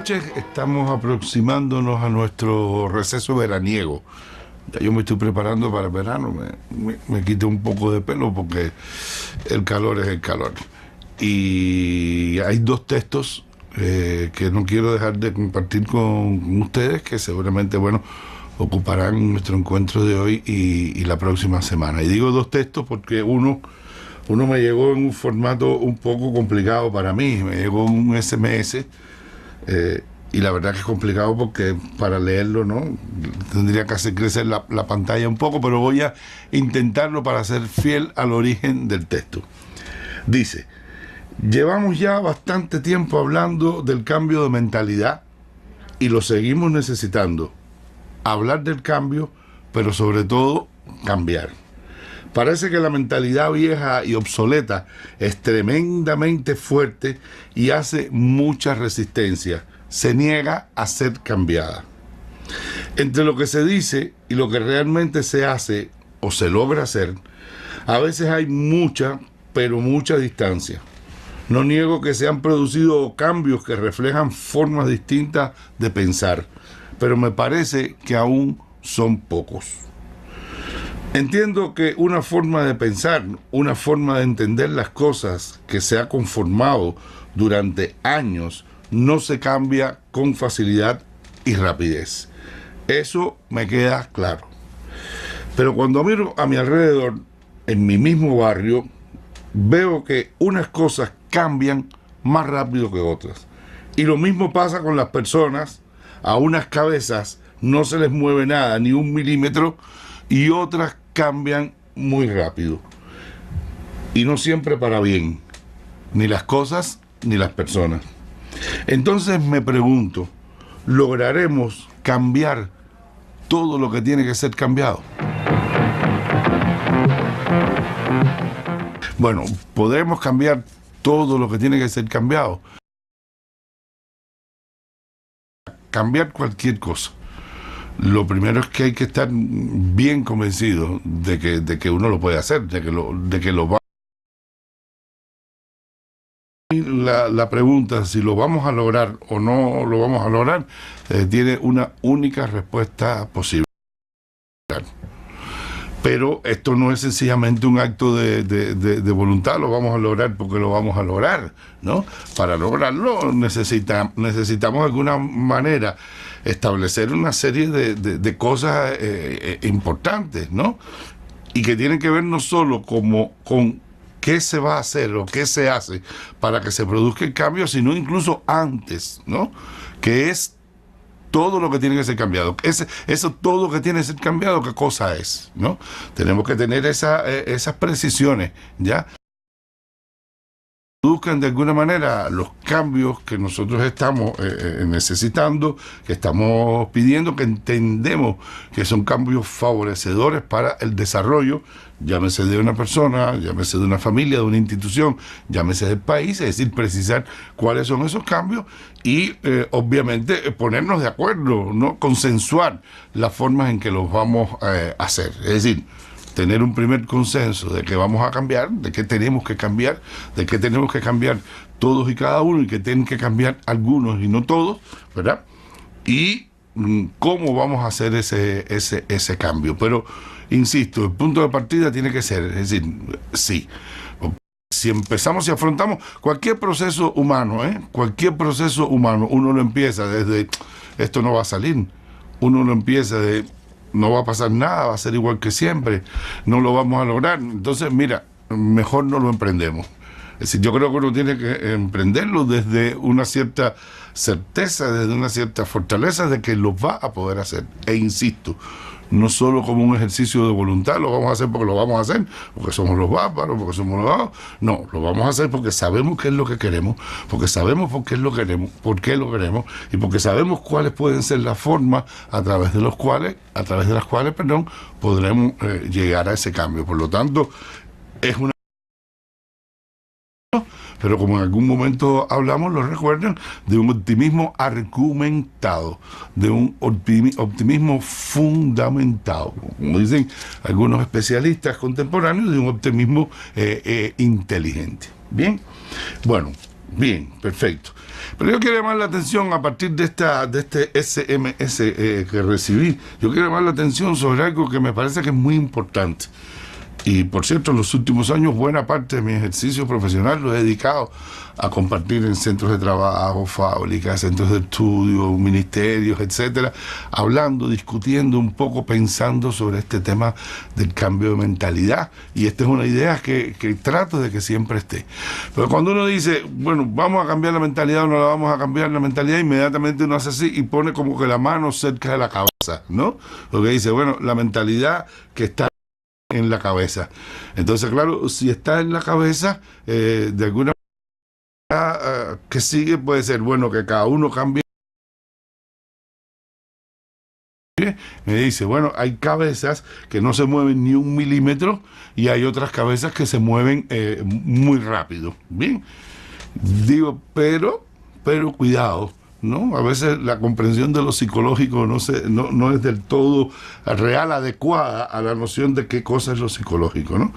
noches, estamos aproximándonos a nuestro receso veraniego. Ya yo me estoy preparando para el verano, me quité un poco de pelo porque el calor es el calor. Y hay dos textos que no quiero dejar de compartir con ustedes, que seguramente, bueno, ocuparán nuestro encuentro de hoy y la próxima semana. Y digo dos textos porque uno me llegó en un formato un poco complicado para mí, me llegó en un SMS, y la verdad que es complicado porque para leerlo, ¿no?, tendría que hacer crecer la pantalla un poco, pero voy a intentarlo para ser fiel al origen del texto. Dice: llevamos ya bastante tiempo hablando del cambio de mentalidad y lo seguimos necesitando. Hablar del cambio, pero sobre todo cambiar. Parece que la mentalidad vieja y obsoleta es tremendamente fuerte y hace mucha resistencia. Se niega a ser cambiada. Entre lo que se dice y lo que realmente se hace o se logra hacer, a veces hay mucha, pero mucha distancia. No niego que se han producido cambios que reflejan formas distintas de pensar, pero me parece que aún son pocos. Entiendo que una forma de pensar, una forma de entender las cosas que se ha conformado durante años, no se cambia con facilidad y rapidez. Eso me queda claro. Pero cuando miro a mi alrededor, en mi mismo barrio, veo que unas cosas cambian más rápido que otras. Y lo mismo pasa con las personas. A unas cabezas no se les mueve nada, ni un milímetro, y otras cambian muy rápido. Y no siempre para bien, ni las cosas ni las personas. Entonces me pregunto, ¿lograremos cambiar todo lo que tiene que ser cambiado? Bueno, ¿podremos cambiar todo lo que tiene que ser cambiado? Cambiar cualquier cosa. Lo primero es que hay que estar bien convencido de que uno lo puede hacer, de que lo va. La pregunta, si lo vamos a lograr o no lo vamos a lograr, tiene una única respuesta posible. Pero esto no es sencillamente un acto de voluntad, lo vamos a lograr porque lo vamos a lograr, ¿no? Para lograrlo necesitamos de alguna manera establecer una serie de cosas importantes, ¿no? Y que tienen que ver no solo con qué se va a hacer o qué se hace para que se produzca el cambio, sino incluso antes, ¿no? Que es todo lo que tiene que ser cambiado. Eso todo lo que tiene que ser cambiado, ¿qué cosa es? ¿No? Tenemos que tener esas precisiones, ¿ya? Buscan de alguna manera los cambios que nosotros estamos necesitando, que estamos pidiendo, que entendemos que son cambios favorecedores para el desarrollo, llámese de una persona, llámese de una familia, de una institución, llámese del país, es decir, precisar cuáles son esos cambios y obviamente ponernos de acuerdo, ¿no? Consensuar las formas en que los vamos a hacer, es decir, tener un primer consenso de que vamos a cambiar, de que tenemos que cambiar, de que tenemos que cambiar todos y cada uno y que tienen que cambiar algunos y no todos, ¿verdad? Y cómo vamos a hacer ese cambio. Pero, insisto, el punto de partida tiene que ser, es decir, sí. Si empezamos y afrontamos cualquier proceso humano, cualquier proceso humano, uno lo empieza desde, esto no va a salir, uno lo empieza de, no va a pasar nada, va a ser igual que siempre, no lo vamos a lograr. Entonces, mira, mejor no lo emprendemos. Es decir, yo creo que uno tiene que emprenderlo desde una cierta certeza, desde una cierta fortaleza de que lo va a poder hacer. E insisto, no solo como un ejercicio de voluntad, lo vamos a hacer porque lo vamos a hacer, porque somos los bárbaros, porque somos los bárbaros. No, lo vamos a hacer porque sabemos qué es lo que queremos, porque sabemos por qué lo queremos, y porque sabemos cuáles pueden ser las formas a través de las cuales, podremos llegar a ese cambio. Por lo tanto, es una... Pero como en algún momento hablamos, lo recuerdan, de un optimismo argumentado, de un optimismo fundamentado, como dicen algunos especialistas contemporáneos, de un optimismo inteligente. Bien, bueno, Bien, perfecto. Pero yo quiero llamar la atención a partir de este SMS que recibí. Yo quiero llamar la atención sobre algo que me parece que es muy importante. Y por cierto, en los últimos años buena parte de mi ejercicio profesional lo he dedicado a compartir en centros de trabajo, fábricas, centros de estudio, ministerios, etcétera, hablando, discutiendo un poco, pensando sobre este tema del cambio de mentalidad. Y esta es una idea que trato de que siempre esté. Pero cuando uno dice, bueno, vamos a cambiar la mentalidad o no la vamos a cambiar la mentalidad, inmediatamente uno hace así y pone como que la mano cerca de la cabeza, ¿no? Porque dice, bueno, la mentalidad que está en la cabeza. Entonces, claro, si está en la cabeza, de alguna manera que sigue puede ser, bueno, que cada uno cambie. Me dice, bueno, hay cabezas que no se mueven ni un milímetro y hay otras cabezas que se mueven muy rápido. Bien, digo, pero cuidado, ¿no? A veces la comprensión de lo psicológico no es del todo real, adecuada a la noción de qué cosa es lo psicológico, ¿no?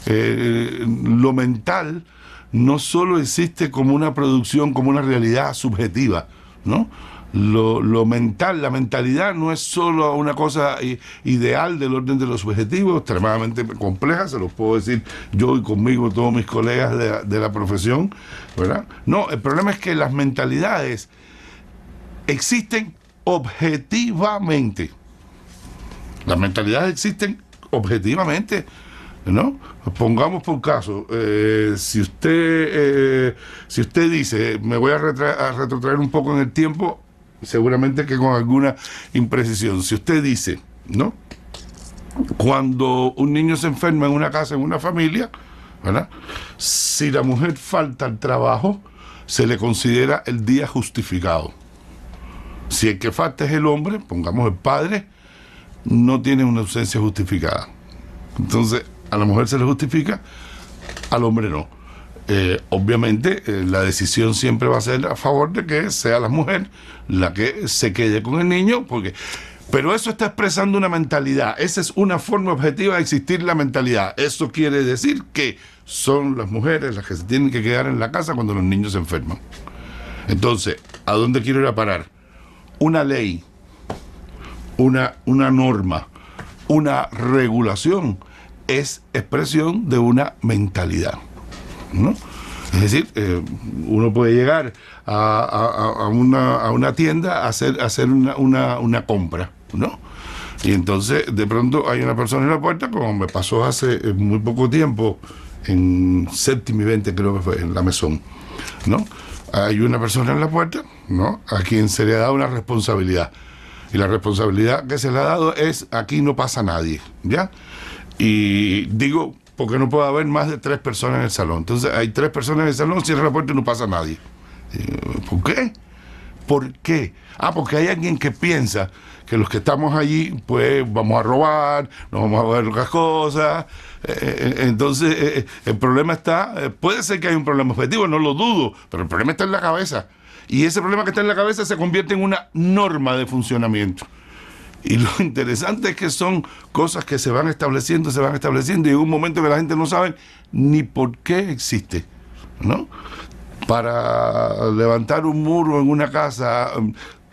Lo mental no solo existe como una producción, como una realidad subjetiva, ¿no? Lo mental, la mentalidad no es solo una cosa ideal del orden de lo subjetivo, extremadamente compleja, se los puedo decir yo y conmigo todos mis colegas de la profesión, ¿verdad? No, el problema es que las mentalidades existen objetivamente. Las mentalidades existen objetivamente, ¿no? Pongamos por caso, si usted dice, me voy a retrotraer un poco en el tiempo, seguramente que con alguna imprecisión. Si usted dice, ¿no? Cuando un niño se enferma en una casa, en una familia, ¿verdad? Si la mujer falta al trabajo, se le considera el día justificado. Si el que falta es el hombre, pongamos el padre, no tiene una ausencia justificada. Entonces, a la mujer se le justifica, al hombre no. Obviamente, la decisión siempre va a ser a favor de que sea la mujer la que se quede con el niño, pero eso está expresando una mentalidad. Esa es una forma objetiva de existir la mentalidad. Eso quiere decir que son las mujeres las que se tienen que quedar en la casa cuando los niños se enferman. Entonces, ¿a dónde quiero ir a parar? Una ley, una norma, una regulación es expresión de una mentalidad, ¿no? Es decir, uno puede llegar a una tienda a hacer una compra, ¿no? Y entonces de pronto hay una persona en la puerta, como me pasó hace muy poco tiempo, en Séptimo y 20 creo que fue, en la Mesón, ¿no? Hay una persona en la puerta, ¿no? A quien se le ha dado una responsabilidad. Y la responsabilidad que se le ha dado es, aquí no pasa nadie, ¿ya? Y digo, porque no puede haber más de 3 personas en el salón. Entonces hay 3 personas en el salón, cierra la puerta y no pasa nadie. ¿Por qué? ¿Por qué? Porque hay alguien que piensa que los que estamos allí, pues vamos a robar, nos vamos a ver otras cosas. Entonces, el problema está, puede ser que hay un problema objetivo, no lo dudo, pero el problema está en la cabeza. Y ese problema que está en la cabeza se convierte en una norma de funcionamiento. Y lo interesante es que son cosas que se van estableciendo, y en un momento que la gente no sabe ni por qué existe, ¿no? Para levantar un muro en una casa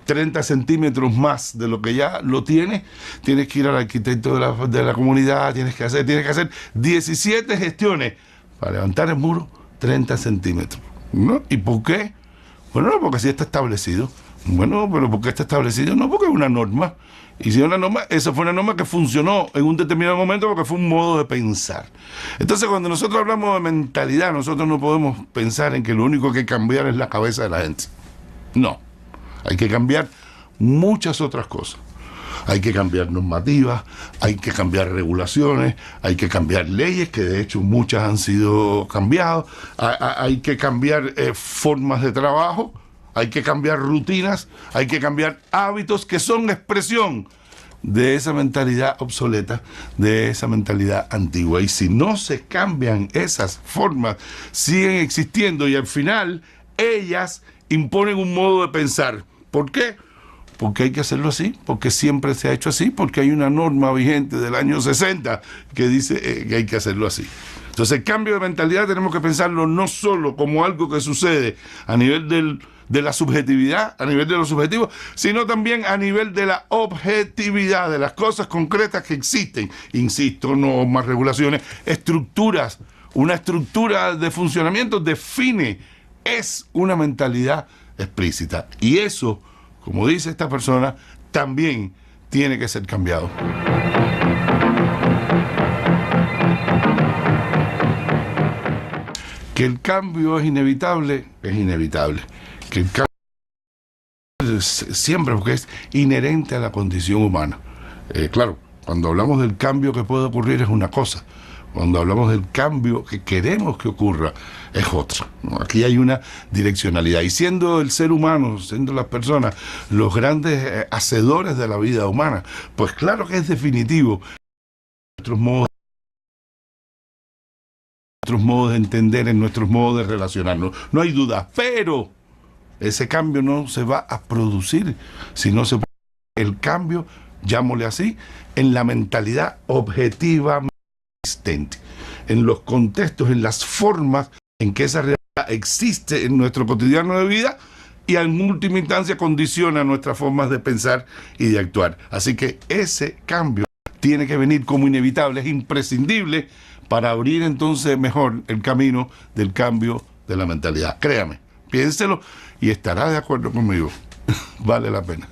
30 centímetros más de lo que ya lo tienes que ir al arquitecto de la comunidad, tienes que hacer 17 gestiones para levantar el muro 30 centímetros, ¿no? ¿Y por qué? Bueno, no, porque así está establecido. Bueno, pero ¿por qué está establecido? No, porque es una norma. Y si es una norma, esa fue una norma que funcionó en un determinado momento porque fue un modo de pensar. Entonces, cuando nosotros hablamos de mentalidad, nosotros no podemos pensar en que lo único que hay que cambiar es la cabeza de la gente. No. Hay que cambiar muchas otras cosas. Hay que cambiar normativas, hay que cambiar regulaciones, hay que cambiar leyes, que de hecho muchas han sido cambiadas, hay que cambiar formas de trabajo, hay que cambiar rutinas, hay que cambiar hábitos que son expresión de esa mentalidad obsoleta, de esa mentalidad antigua. Y si no se cambian esas formas, siguen existiendo y al final ellas imponen un modo de pensar. ¿Por qué? porque hay que hacerlo así, porque siempre se ha hecho así, porque hay una norma vigente del año 60 que dice que hay que hacerlo así. Entonces el cambio de mentalidad tenemos que pensarlo no solo como algo que sucede a nivel de la subjetividad, a nivel de lo subjetivo, sino también a nivel de la objetividad, de las cosas concretas que existen. Insisto, normas, regulaciones, estructuras. Una estructura de funcionamiento define, es una mentalidad explícita. Y eso, como dice esta persona, también tiene que ser cambiado. Que el cambio es inevitable, es inevitable. Que el cambio es siempre, porque es inherente a la condición humana. Claro, cuando hablamos del cambio que puede ocurrir es una cosa. Cuando hablamos del cambio que queremos que ocurra, es otra, ¿no? Aquí hay una direccionalidad. Y siendo el ser humano, siendo las personas, los grandes hacedores de la vida humana, pues claro que es definitivo nuestros modos de entender, en nuestros modos de relacionarnos. No hay duda, pero ese cambio no se va a producir si no se produce el cambio, llámosle así, en la mentalidad objetiva existente, en los contextos, en las formas en que esa realidad existe en nuestro cotidiano de vida y en última instancia condiciona nuestras formas de pensar y de actuar. Así que ese cambio tiene que venir como inevitable, es imprescindible para abrir entonces mejor el camino del cambio de la mentalidad. Créame, piénselo y estará de acuerdo conmigo. Vale la pena.